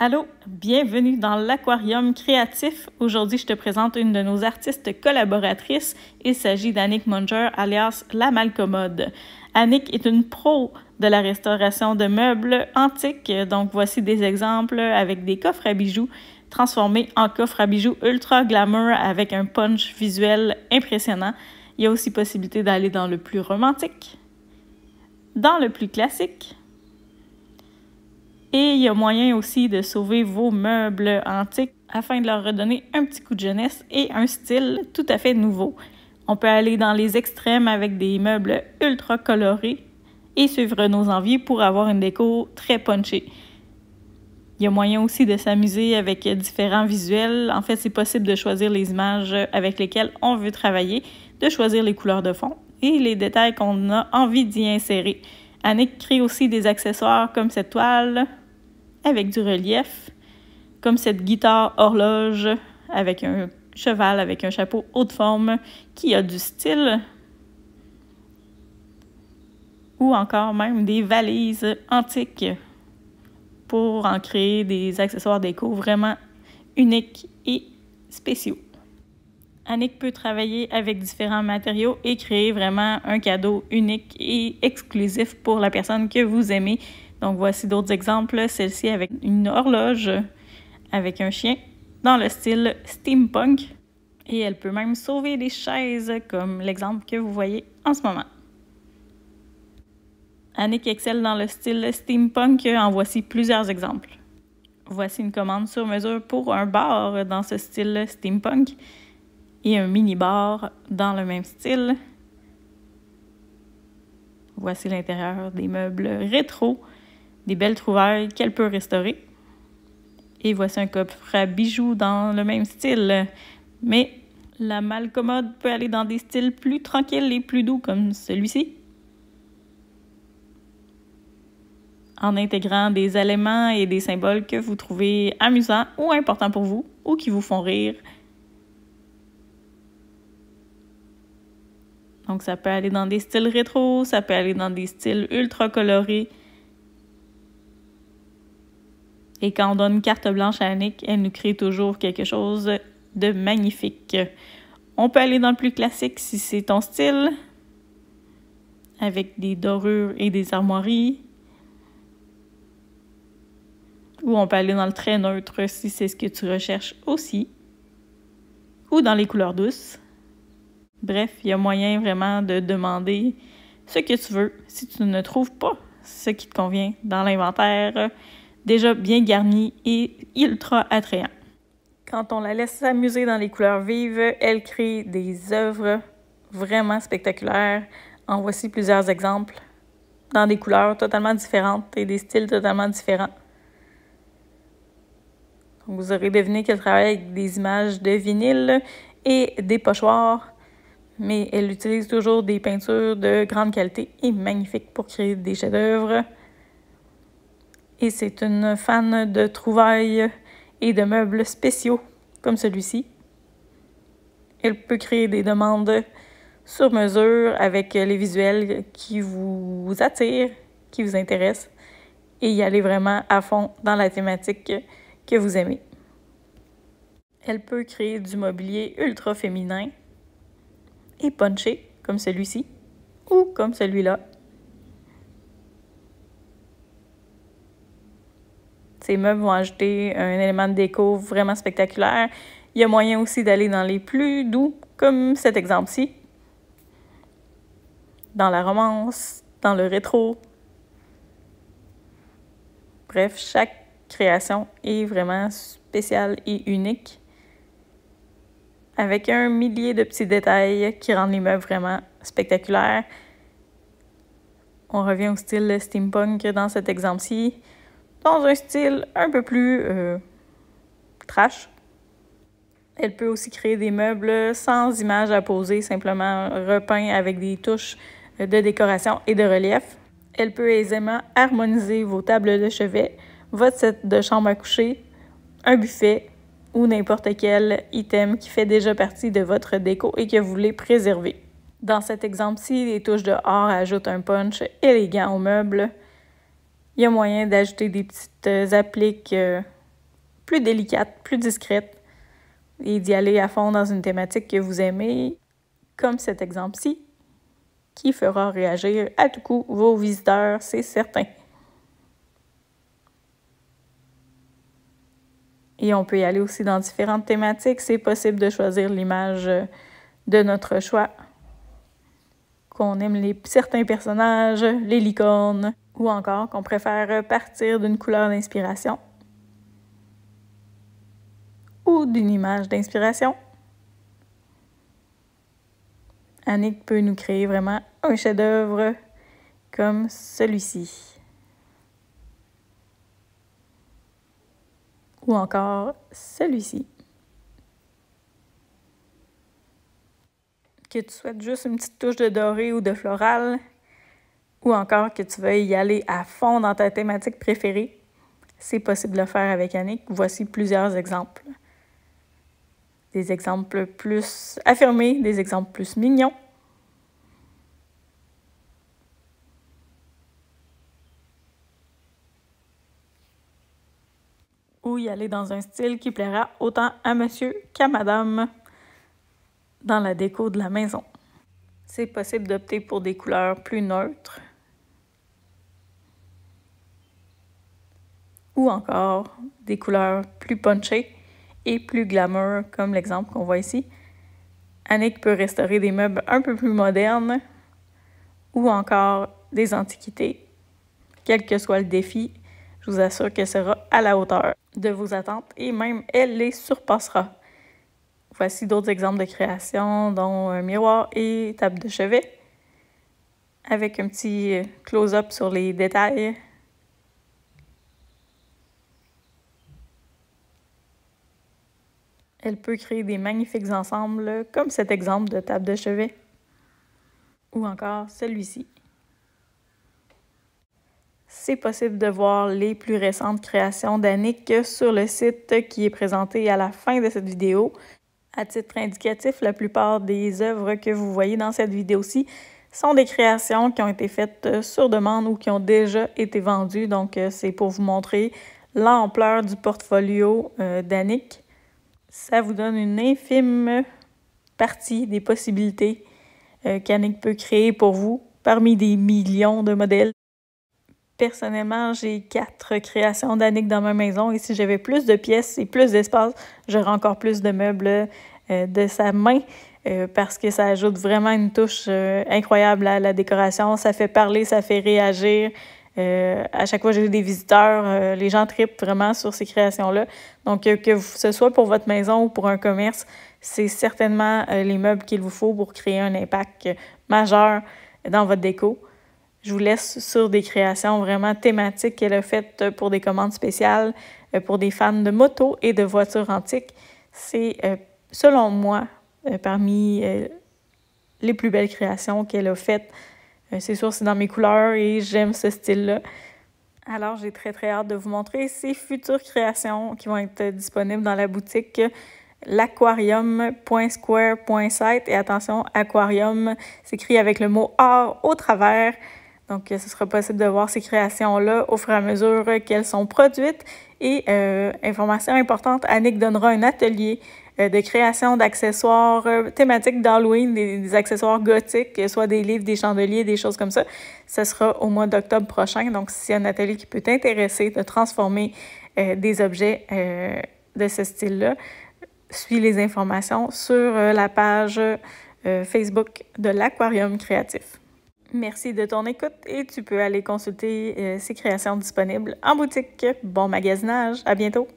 Allô, bienvenue dans l'Aquarium créatif. Aujourd'hui, je te présente une de nos artistes collaboratrices. Il s'agit d'Annick Munger, alias La Malcommode. Annick est une pro de la restauration de meubles antiques. Donc, voici des exemples avec des coffres à bijoux transformés en coffres à bijoux ultra glamour avec un punch visuel impressionnant. Il y a aussi possibilité d'aller dans le plus romantique, dans le plus classique. Et il y a moyen aussi de sauver vos meubles antiques afin de leur redonner un petit coup de jeunesse et un style tout à fait nouveau. On peut aller dans les extrêmes avec des meubles ultra colorés et suivre nos envies pour avoir une déco très punchée. Il y a moyen aussi de s'amuser avec différents visuels. En fait, c'est possible de choisir les images avec lesquelles on veut travailler, de choisir les couleurs de fond et les détails qu'on a envie d'y insérer. Annick crée aussi des accessoires comme cette toile avec du relief, comme cette guitare horloge avec un cheval avec un chapeau haute forme qui a du style, ou encore même des valises antiques pour en créer des accessoires déco vraiment uniques et spéciaux. Annick peut travailler avec différents matériaux et créer vraiment un cadeau unique et exclusif pour la personne que vous aimez. Donc, voici d'autres exemples. Celle-ci avec une horloge avec un chien dans le style steampunk. Et elle peut même sauver des chaises comme l'exemple que vous voyez en ce moment. Annick excelle dans le style steampunk. En voici plusieurs exemples. Voici une commande sur mesure pour un bar dans ce style steampunk et un mini-bar dans le même style. Voici l'intérieur des meubles rétro, des belles trouvailles qu'elle peut restaurer. Et voici un coffre à bijoux dans le même style. Mais la Malcommode peut aller dans des styles plus tranquilles et plus doux comme celui-ci, en intégrant des éléments et des symboles que vous trouvez amusants ou importants pour vous ou qui vous font rire. Donc, ça peut aller dans des styles rétro, ça peut aller dans des styles ultra colorés. Et quand on donne une carte blanche à Annick, elle nous crée toujours quelque chose de magnifique. On peut aller dans le plus classique si c'est ton style, avec des dorures et des armoiries. Ou on peut aller dans le très neutre si c'est ce que tu recherches aussi. Ou dans les couleurs douces. Bref, il y a moyen vraiment de demander ce que tu veux si tu ne trouves pas ce qui te convient dans l'inventaire déjà bien garni et ultra attrayant. Quand on la laisse s'amuser dans les couleurs vives, elle crée des œuvres vraiment spectaculaires. En voici plusieurs exemples dans des couleurs totalement différentes et des styles totalement différents. Donc, vous aurez deviné qu'elle travaille avec des images de vinyle et des pochoirs, mais elle utilise toujours des peintures de grande qualité et magnifiques pour créer des chefs-d'œuvre. Et c'est une fan de trouvailles et de meubles spéciaux comme celui-ci. Elle peut créer des demandes sur mesure avec les visuels qui vous attirent, qui vous intéressent, et y aller vraiment à fond dans la thématique que vous aimez. Elle peut créer du mobilier ultra féminin et punché, comme celui-ci, ou comme celui-là. Ces meubles vont ajouter un élément de déco vraiment spectaculaire. Il y a moyen aussi d'aller dans les plus doux, comme cet exemple-ci, dans la romance, dans le rétro. Bref, chaque création est vraiment spéciale et unique, avec un millier de petits détails qui rendent les meubles vraiment spectaculaires. On revient au style steampunk dans cet exemple-ci, dans un style un peu plus trash. Elle peut aussi créer des meubles sans images à poser, simplement repeints avec des touches de décoration et de relief. Elle peut aisément harmoniser vos tables de chevet, votre set de chambre à coucher, un buffet ou n'importe quel item qui fait déjà partie de votre déco et que vous voulez préserver. Dans cet exemple-ci, les touches de or ajoutent un punch élégant au meuble. Il y a moyen d'ajouter des petites appliques plus délicate, plus discrète, et d'y aller à fond dans une thématique que vous aimez, comme cet exemple-ci, qui fera réagir à tout coup vos visiteurs, c'est certain. Et on peut y aller aussi dans différentes thématiques. C'est possible de choisir l'image de notre choix. Qu'on aime certains personnages, les licornes, ou encore qu'on préfère partir d'une couleur d'inspiration ou d'une image d'inspiration. Annick peut nous créer vraiment un chef-d'œuvre comme celui-ci. Ou encore celui-ci. Que tu souhaites juste une petite touche de doré ou de floral, ou encore que tu veuilles y aller à fond dans ta thématique préférée, c'est possible de le faire avec Annick. Voici plusieurs exemples. Des exemples plus affirmés, des exemples plus mignons. Ou y aller dans un style qui plaira autant à monsieur qu'à madame dans la déco de la maison. C'est possible d'opter pour des couleurs plus neutres ou encore des couleurs plus punchées et plus glamour, comme l'exemple qu'on voit ici. Annick peut restaurer des meubles un peu plus modernes ou encore des antiquités. Quel que soit le défi, je vous assure qu'elle sera à la hauteur de vos attentes et même elle les surpassera. Voici d'autres exemples de création, dont un miroir et table de chevet, avec un petit close-up sur les détails. Elle peut créer des magnifiques ensembles, comme cet exemple de table de chevet, ou encore celui-ci. C'est possible de voir les plus récentes créations d'Annick sur le site qui est présenté à la fin de cette vidéo. À titre indicatif, la plupart des œuvres que vous voyez dans cette vidéo-ci sont des créations qui ont été faites sur demande ou qui ont déjà été vendues. Donc, c'est pour vous montrer l'ampleur du portfolio d'Annick. Ça vous donne une infime partie des possibilités qu'Annick peut créer pour vous parmi des millions de modèles. Personnellement, j'ai 4 créations d'Annick dans ma maison et si j'avais plus de pièces et plus d'espace, j'aurais encore plus de meubles de sa main parce que ça ajoute vraiment une touche incroyable à la décoration. Ça fait parler, ça fait réagir. À chaque fois que j'ai des visiteurs, les gens trippent vraiment sur ces créations-là. Donc, que ce soit pour votre maison ou pour un commerce, c'est certainement les meubles qu'il vous faut pour créer un impact majeur dans votre déco. Je vous laisse sur des créations vraiment thématiques qu'elle a faites pour des commandes spéciales, pour des fans de motos et de voitures antiques. C'est, selon moi, parmi les plus belles créations qu'elle a faites. C'est sûr, c'est dans mes couleurs et j'aime ce style-là. Alors, j'ai très, très hâte de vous montrer ces futures créations qui vont être disponibles dans la boutique l'aquarium.square.site. Et attention, aquarium s'écrit avec le mot « art » au travers. Donc, ce sera possible de voir ces créations-là au fur et à mesure qu'elles sont produites. Et information importante, Annick donnera un atelier de création d'accessoires thématiques d'Halloween, des accessoires gothiques, soit des livres, des chandeliers, des choses comme ça. Ce sera au mois d'octobre prochain. Donc, si c'est un atelier qui peut t'intéresser de transformer des objets de ce style-là, suis les informations sur la page Facebook de l'Aquarium Créatif. Merci de ton écoute et tu peux aller consulter ces créations disponibles en boutique. Bon magasinage! À bientôt!